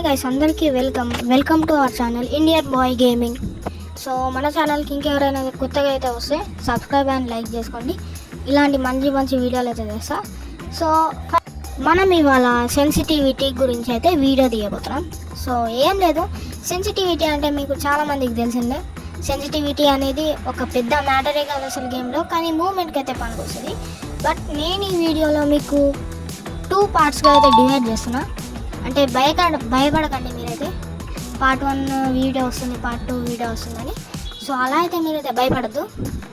Hi guys, అందరికీ welcome to our channel Indian boy gaming. So మన ఛానల్కి ఇంకెవరైనా కొత్తగా అయితే వస్తే సబ్స్క్రైబ్ అండ్ లైక్ చేసుకోండి. ఇలాంటి మంచి వీడియోలు అయితే చేస్తా. సో మనం ఇవాళ సెన్సిటివిటీ గురించి అయితే వీడియో తీయబోతున్నాం. సో ఏం లేదు, సెన్సిటివిటీ అంటే మీకు చాలామందికి తెలిసిందే. సెన్సిటివిటీ అనేది ఒక పెద్ద మ్యాటరే కాదు అసలు గేమ్లో, కానీ మూమెంట్కి అయితే పనికొస్తుంది. బట్ నేను ఈ వీడియోలో మీకు 2 పార్ట్స్గా అయితే డివైడ్ చేస్తున్నా. అంటే భయపడకండి మీరైతే, పార్ట్ 1 వీడియో వస్తుంది, పార్ట్ 2 వీడియో వస్తుందని. సో అలా అయితే మీరైతే భయపడద్దు.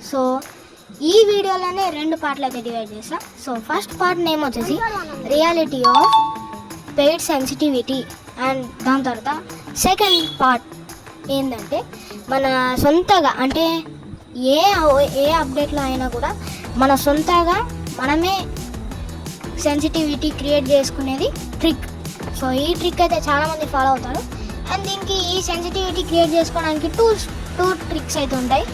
సో ఈ వీడియోలోనే 2 పార్ట్లు అయితే డివైడ్ చేస్తా. సో ఫస్ట్ పార్ట్ నేమ్ వచ్చేసి reality of paid sensitivity, and దాని తర్వాత సెకండ్ పార్ట్ ఏంటంటే మన సొంతగా, అంటే ఏ అప్డేట్లో అయినా కూడా మన సొంతగా మనమే సెన్సిటివిటీ క్రియేట్ చేసుకునేది ట్రిక్. సో ఈ ట్రిక్ అయితే చాలామంది ఫాలో అవుతారు. అండ్ దీనికి ఈ సెన్సిటివిటీ క్రియేట్ చేసుకోవడానికి టూ ట్రిక్స్ అయితే ఉంటాయి.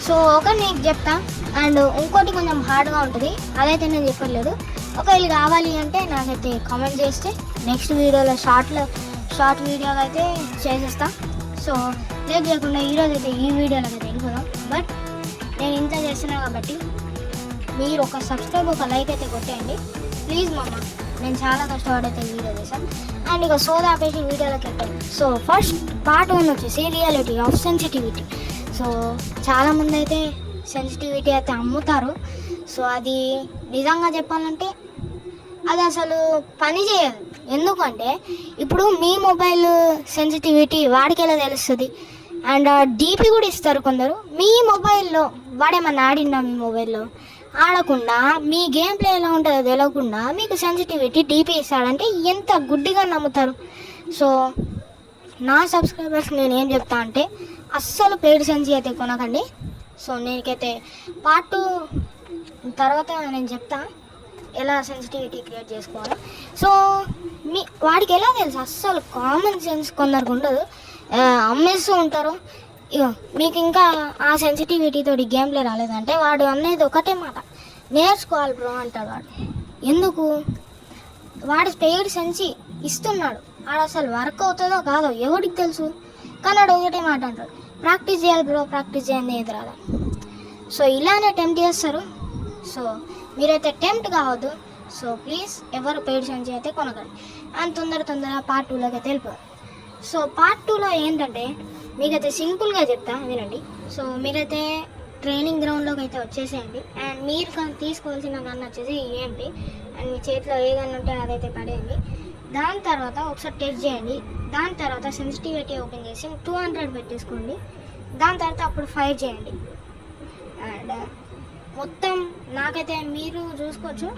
సో ఒకటి నీకు చెప్తా, అండ్ ఇంకోటి కొంచెం హార్డ్గా ఉంటుంది, అదైతే నేను చెప్పట్లేదు. ఒకవేళ కావాలి అంటే నాకైతే కామెంట్ చేస్తే నెక్స్ట్ వీడియోలో షార్ట్ వీడియోగా అయితే చేసేస్తా. సో లేట్ చేయకుండా ఈరోజు అయితే ఈ వీడియోలో అయితే వెళ్ళిపోదాం. బట్ నేను ఇంత చేస్తున్నా కాబట్టి మీరు ఒక సబ్స్క్రైబ్, ఒక లైక్ అయితే కొట్టేయండి ప్లీజ్ మామ. నేను చాలా కష్టపడైతే వీడియో చేశాను. అండ్ ఇక సోదా ఆపేసి వీడియోలోకి వెళ్ళాను. సో ఫస్ట్ పార్ట్ 1 వచ్చేసి రియాలిటీ ఆఫ్ సెన్సిటివిటీ. సో చాలామంది అయితే సెన్సిటివిటీ అయితే అమ్ముతారు. సో అది నిజంగా చెప్పాలంటే అది అసలు పని చేయదు. ఎందుకంటే ఇప్పుడు మీ మొబైల్ సెన్సిటివిటీ వాడికి ఎలా తెలుస్తుంది? అండ్ డీపీ కూడా ఇస్తారు కొందరు. మీ మొబైల్లో వాడేమన్నా ఆడిందా? మీ మొబైల్లో ఆడకుండా మీ గేమ్ ప్లే ఎలా ఉంటుందో తెలియకుండా మీకు సెన్సిటివిటీ డీపీ ఇస్తాడంటే ఎంత గుడ్డిగా నమ్ముతారు. సో నా సబ్స్క్రైబర్స్ నేను ఏం చెప్తా అంటే అస్సలు పెయిడ్ సెన్సి అయితే కొనకండి. సో నేనైతే పార్ట్ 2 తర్వాత నేను చెప్తా ఎలా సెన్సిటివిటీ క్రియేట్ చేసుకోవాలో. సో వాడికి ఎలా తెలుసు? అస్సలు కామన్ సెన్స్ కొందరికి ఉండదు, అమ్మేస్తూ ఉంటారు. ఇగో మీకు ఇంకా ఆ సెన్సిటివిటీతో గేమ్ ప్లే రాలేదంటే వాడు అనేది ఒకటే మాట, నేర్చుకోవాలి బ్రో అంటాడు వాడు. ఎందుకు? వాడు పెయిడ్ సెన్సి ఇస్తున్నాడు, వాడు అసలు వర్క్ అవుతుందో కాదో ఎవరికి తెలుసు, కానీ వాడు ఒకటే మాట అంటాడు, ప్రాక్టీస్ చేయాలి బ్రో, ప్రాక్టీస్ చేయండి ఏది రాదా. సో ఇలానే టెంప్ట్ చేస్తారు. సో మీరైతే టెంప్ట్ కావద్దు. సో ప్లీజ్ ఎవరు పెయిడ్ సెన్సి అయితే కొనకండి. అండ్ తొందర పార్ట్ 2లోకి అయితే వెళ్ళిపోదు. సో పార్ట్ 2లో ఏంటంటే మీకైతే సింపుల్గా చెప్తా వినండి. సో మీరైతే ట్రైనింగ్ గ్రౌండ్లోకి అయితే వచ్చేసేయండి. అండ్ మీరు తీసుకోవాల్సిన గన్ వచ్చేసి ఏంటి, అండ్ మీ చేతిలో ఏ గన్ ఉంటే అదైతే పడేయండి. దాని తర్వాత ఒకసారి టెస్ట్ చేయండి. దాని తర్వాత సెన్సిటివిటీ ఓపెన్ చేసి 200 పెట్టేసుకోండి. దాని తర్వాత అప్పుడు ఫైర్ చేయండి. అండ్ మొత్తం నాకైతే మీరు చూసుకోవచ్చు,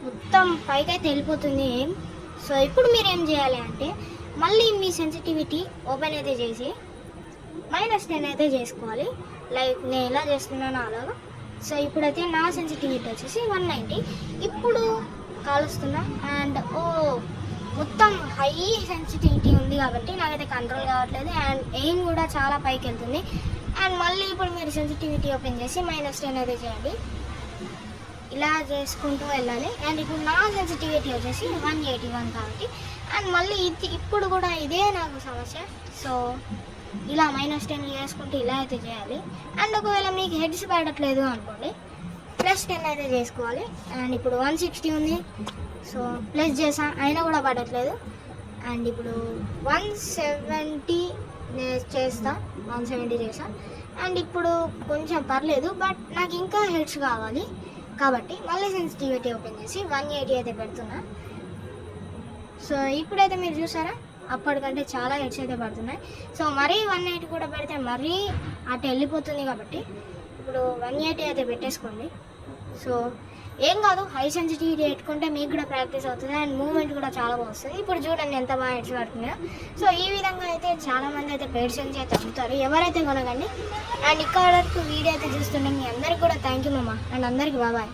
మొత్తం పైకి అయితే వెళ్ళిపోతుంది ఏం. సో ఇప్పుడు మీరు ఏం చేయాలి అంటే మళ్ళీ మీ సెన్సిటివిటీ ఓపెన్ అయితే చేసి -10 అయితే చేసుకోవాలి, లైక్ నేను ఎలా చేస్తున్నానో అలాగా. సో ఇప్పుడైతే నా సెన్సిటివిటీ వచ్చేసి 190 ఇప్పుడు కాలుస్తున్నా. అండ్ మొత్తం హై సెన్సిటివిటీ ఉంది కాబట్టి నాకైతే కంట్రోల్ కావట్లేదు. అండ్ ఎయిమ్ కూడా చాలా పైకి వెళ్తుంది. అండ్ మళ్ళీ ఇప్పుడు మీరు సెన్సిటివిటీ ఓపెన్ చేసి -10 అయితే చేయండి. ఇలా చేసుకుంటూ వెళ్ళాలి. అండ్ ఇప్పుడు నా సెన్సిటివిటీ వచ్చేసి 181 కాబట్టి, అండ్ మళ్ళీ ఇప్పుడు కూడా ఇదే నాకు సమస్య. సో ఇలా -10 చేసుకుంటూ ఇలా అయితే చేయాలి. అండ్ ఒకవేళ మీకు హెడ్స్ పడట్లేదు అనుకోండి, +10 అయితే చేసుకోవాలి. అండ్ ఇప్పుడు 160 ఉంది, సో ప్లస్ చేసా అయినా కూడా పడట్లేదు. అండ్ ఇప్పుడు 170 చేస్తా, 170 చేసా. అండ్ ఇప్పుడు కొంచెం పర్లేదు, బట్ నాకు ఇంకా హెడ్స్ కావాలి కాబట్టి మళ్ళీ సెన్సిటివిటీ ఓపెన్ చేసి 180 అయితే పెడుతున్నా. సో ఇప్పుడైతే మీరు చూసారా, అప్పటికంటే చాలా హెడ్స్ అయితే పడుతున్నాయి. సో మరీ 180 కూడా పెడితే మరీ అటు వెళ్ళిపోతుంది కాబట్టి ఇప్పుడు 180 అయితే పెట్టేసుకోండి. సో ఏం కాదు, హై సెన్సిటివిటీ పెట్టుకుంటే మీకు కూడా ప్రాక్టీస్ అవుతుంది అండ్ మూవ్మెంట్ కూడా చాలా బాగా వస్తుంది. ఇప్పుడు చూడండి ఎంత బాగా హెడ్స్ పడుతున్నాయో. సో ఈ విధంగా అయితే చాలామంది అయితే పెయిడ్ సెన్సి అయితే అమ్ముతారు, ఎవరైతే కొనకండి. అండ్ ఇక్కడ వరకు వీడియో అయితే చూస్తుండే మీ అందరికి కూడా థ్యాంక్ యూ మామ. అండ్ అందరికీ బాబాయ్.